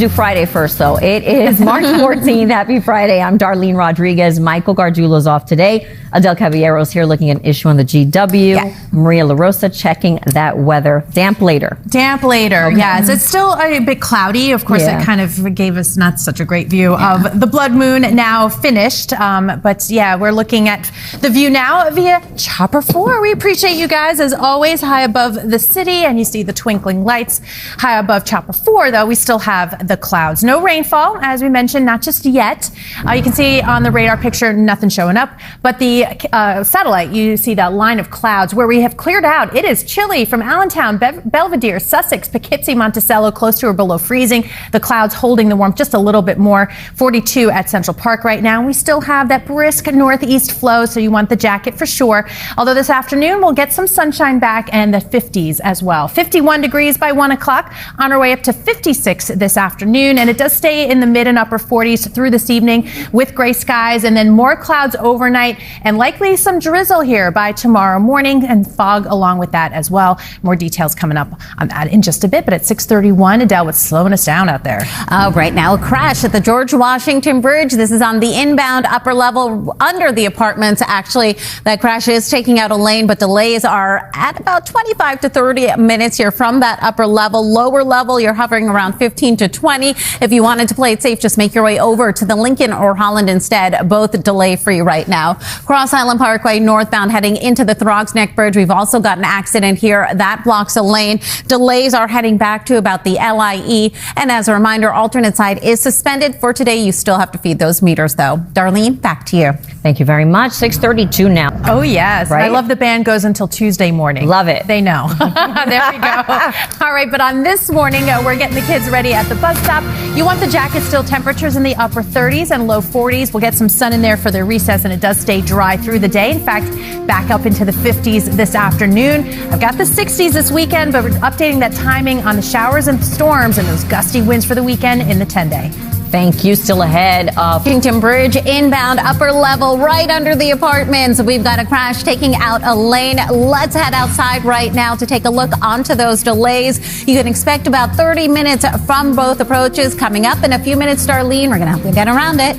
Do Friday first, though. It is March 14th. Happy Friday. I'm Darlene Rodriguez. Michael Gardula's off today. Adelle Caballero is here looking at an issue on the GW. Yeah. Maria LaRosa checking that weather. Damp later. Damp later, okay. Yes. It's still a bit cloudy. Of course, it kind of gave us not such a great view of the blood moon now finished. But yeah, we're looking at the view now via Chopper 4. We appreciate you guys, as always, high above the city. And you see the twinkling lights. High above Chopper 4, though, we still have the clouds. No rainfall, as we mentioned, not just yet. You can see on the radar picture, nothing showing up. But the satellite, you see that line of clouds where we have cleared out. It is chilly from Allentown, Belvedere, Sussex, Poughkeepsie, Monticello, close to or below freezing. The clouds holding the warmth just a little bit more. 42 at Central Park right now. We still have that brisk northeast flow, so you want the jacket for sure. Although this afternoon we'll get some sunshine back and the 50s as well. 51 degrees by 1 o'clock, on our way up to 56 this afternoon, and it does stay in the mid and upper 40s through this evening with gray skies, and then more clouds overnight and likely some drizzle here by tomorrow morning and fog along with that as well. More details coming up on that in just a bit, but at 6:31, Adele, what's slowing us down out there? Right now, a crash at the George Washington Bridge. This is on the inbound upper level under the apartments. Actually, that crash is taking out a lane, but delays are at about 25 to 30 minutes here from that upper level. Lower level, you're hovering around 15 to 20. If you wanted to play it safe, just make your way over to the Lincoln or Holland instead. Both delay free right now. Cross Island Parkway northbound heading into the Throgs Neck Bridge. We've also got an accident here that blocks a lane. Delays are heading back to about the LIE. And as a reminder, alternate side is suspended for today. You still have to feed those meters, though. Darlene, back to you. Thank you very much. 6:32 now. Oh, yes. Right? I love the band goes until Tuesday morning. Love it. They know. There we go. All right. But on this morning, we're getting the kids ready at the bus stop. You want the jacket still. Temperatures in the upper 30s and low 40s. We'll get some sun in there for their recess, and it does stay dry through the day. In fact, back up into the 50s this afternoon. I've got the 60s this weekend, but we're updating that timing on the showers and storms and those gusty winds for the weekend in the 10-day. Thank you. Still ahead of Washington Bridge inbound upper level right under the apartments. We've got a crash taking out a lane. Let's head outside right now to take a look onto those delays. You can expect about 30 minutes from both approaches. Coming up in a few minutes, Darlene, we're going to help you get around it.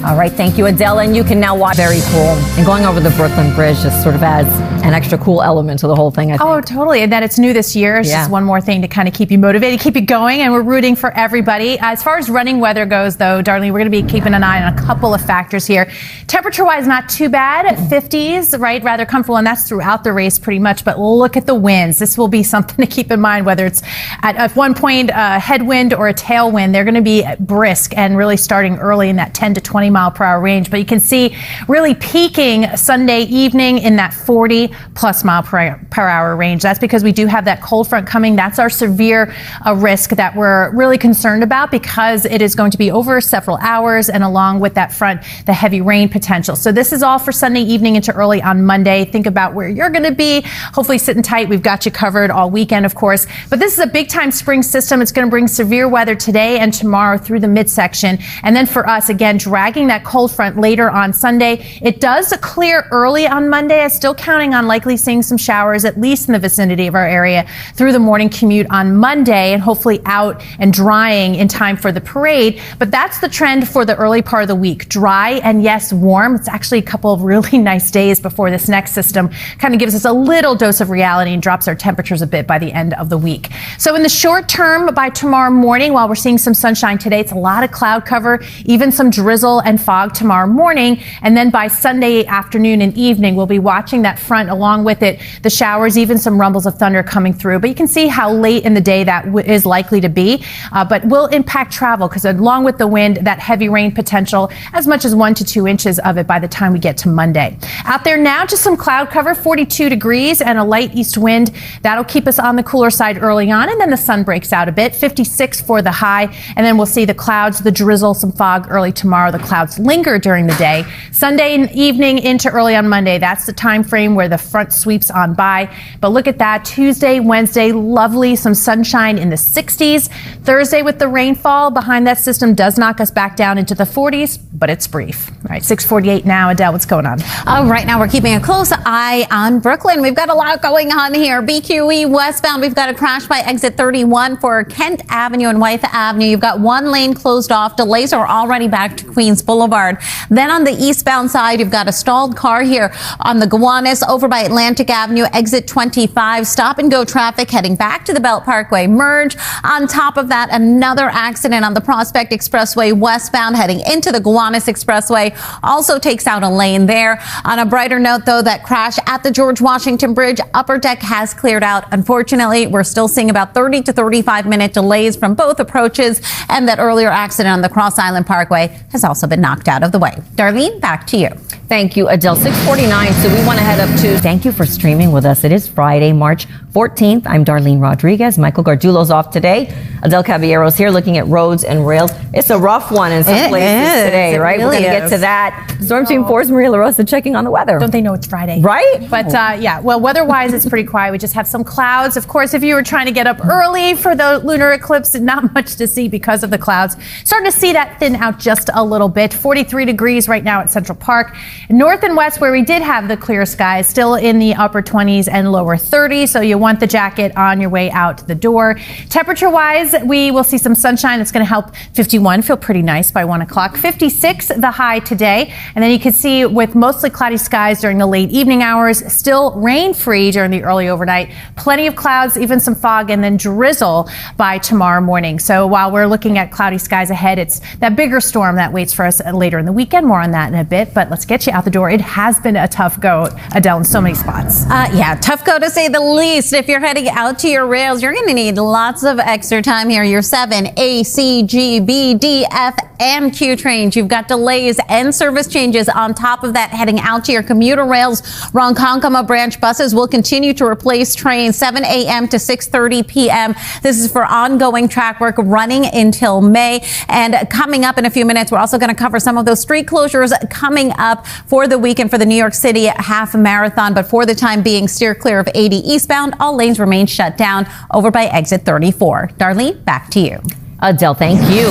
All right. Thank you, Adele. And you can now watch. Very cool. And going over the Brooklyn Bridge just sort of adds an extra cool element to the whole thing, I think. Oh, totally. And that it's new this year. It's just one more thing to kind of keep you motivated, keep you going. And we're rooting for everybody. As far as running weather goes, though, Darlene, we're going to be keeping an eye on a couple of factors here. Temperature-wise, not too bad. 50s, right? Rather comfortable. And that's throughout the race pretty much. But look at the winds. This will be something to keep in mind, whether it's at one point a headwind or a tailwind. They're going to be brisk and really starting early in that 10 to 20 mile per hour range. But you can see really peaking Sunday evening in that 40 plus mile per hour range. That's because we do have that cold front coming. That's our severe risk that we're really concerned about, because it is going to be over several hours, and along with that front, the heavy rain potential. So this is all for Sunday evening into early on Monday. Think about where you're going to be. Hopefully sitting tight. We've got you covered all weekend, of course. But this is a big time spring system. It's going to bring severe weather today and tomorrow through the midsection. And then for us, again, dragging that cold front later on Sunday. It does clear early on Monday. I'm still counting on likely seeing some showers, at least in the vicinity of our area, through the morning commute on Monday, and hopefully out and drying in time for the parade. But that's the trend for the early part of the week. Dry and, yes, warm. It's actually a couple of really nice days before this next system kind of gives us a little dose of reality and drops our temperatures a bit by the end of the week. So in the short term, by tomorrow morning, while we're seeing some sunshine today, it's a lot of cloud cover, even some drizzle and fog tomorrow morning. And then by Sunday afternoon and evening, we'll be watching that front, along with it, the showers, even some rumbles of thunder coming through. But you can see how late in the day that is likely to be, but will impact travel, because along with the wind, that heavy rain potential, as much as 1 to 2 inches of it by the time we get to Monday. Out there now, just some cloud cover, 42 degrees and a light east wind. That'll keep us on the cooler side early on, and then the sun breaks out a bit, 56 for the high, and then we'll see the clouds, the drizzle, some fog early tomorrow. The clouds linger during the day. Sunday evening into early on Monday, that's the time frame where the front sweeps on by. But look at that. Tuesday, Wednesday, lovely. Some sunshine in the 60s. Thursday with the rainfall behind that system does knock us back down into the 40s, but it's brief. All right, 6:48 now. Adele, what's going on? Right now we're keeping a close eye on Brooklyn. We've got a lot going on here. BQE westbound, we've got a crash by exit 31 for Kent Avenue and Wythe Avenue. You've got one lane closed off. Delays are already back to Queens Boulevard. Then on the eastbound side, you've got a stalled car here on the Gowanus over by Atlantic Avenue, exit 25. Stop and go traffic heading back to the Belt Parkway merge. On top of that, another accident on the Prospect Expressway westbound heading into the Gowanus Expressway. Also takes out a lane there. On a brighter note, though, that crash at the George Washington Bridge upper deck has cleared out. Unfortunately, we're still seeing about 30 to 35-minute delays from both approaches, and that earlier accident on the Cross Island Parkway has also been knocked out of the way. Darlene, back to you. Thank you, Adele. 6:49. So we want to head up to. Thank you for streaming with us. It is Friday, March 14th. I'm Darlene Rodriguez. Michael Gargiulo's off today. Adelle Caballero's here looking at roads and rails. It's a rough one in some places today, right? We're going to get to that. Storm Team 4's Maria LaRosa checking on the weather. Don't they know it's Friday? Right? But yeah, well, weather-wise, it's pretty quiet. We just have some clouds. Of course, if you were trying to get up early for the lunar eclipse, not much to see because of the clouds. Starting to see that thin out just a little bit. 43 degrees right now at Central Park. North and west, where we did have the clear skies, still in the upper 20s and lower 30s. So you want the jacket on your way out the door. Temperature-wise, we will see some sunshine. It's going to help 51 feel pretty nice by 1 o'clock. 56 the high today. And then you can see with mostly cloudy skies during the late evening hours, still rain-free during the early overnight. Plenty of clouds, even some fog, and then drizzle by tomorrow morning. So while we're looking at cloudy skies ahead, it's that bigger storm that waits for us later in the weekend. More on that in a bit, but let's get you out the door. It has been a tough go, Adele, in so many spots. Yeah, tough go to say the least. If you're heading out to your rails, you're going to need lots of extra time here. Your 7, A, C, G, B, D, F, and Q trains. You've got delays and service changes on top of that heading out to your commuter rails. Ronkonkoma branch buses will continue to replace trains 7 a.m. to 6:30 p.m. This is for ongoing track work running until May. And coming up in a few minutes, we're also going to cover some of those street closures coming up for the weekend for the New York City half marathon. But for the time being, steer clear of 80 eastbound. All lanes remain shut down over by exit 34. Darlene, back to you. Adele, thank you.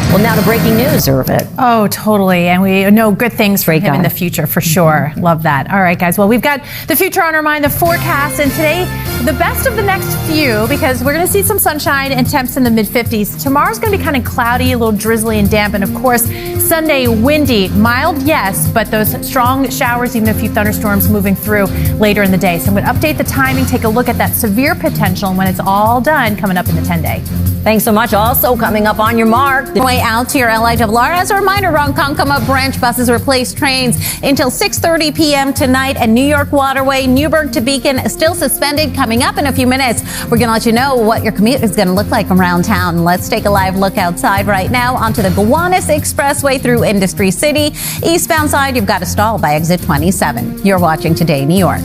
Well, now to breaking news, Irvit. Oh, totally. And we know good things for him in the future, for sure. Love that. All right, guys. Well, we've got the future on our mind, the forecast, and today, the best of the next few, because we're going to see some sunshine and temps in the mid-50s. Tomorrow's going to be kind of cloudy, a little drizzly and damp. And, of course, Sunday, windy, mild, yes, but those strong showers, even a few thunderstorms moving through later in the day. So I'm going to update the timing, take a look at that severe potential, and when it's all done, coming up in the 10-day. Thanks so much. Also coming up on your mark. Way out to your LIRR. As a reminder, Ronkonkoma branch buses replace trains until 6:30 p.m. tonight. And New York Waterway, Newburgh to Beacon, still suspended. Coming up in a few minutes, we're going to let you know what your commute is going to look like around town. Let's take a live look outside right now onto the Gowanus Expressway through Industry City. Eastbound side, you've got a stall by exit 27. You're watching Today New York.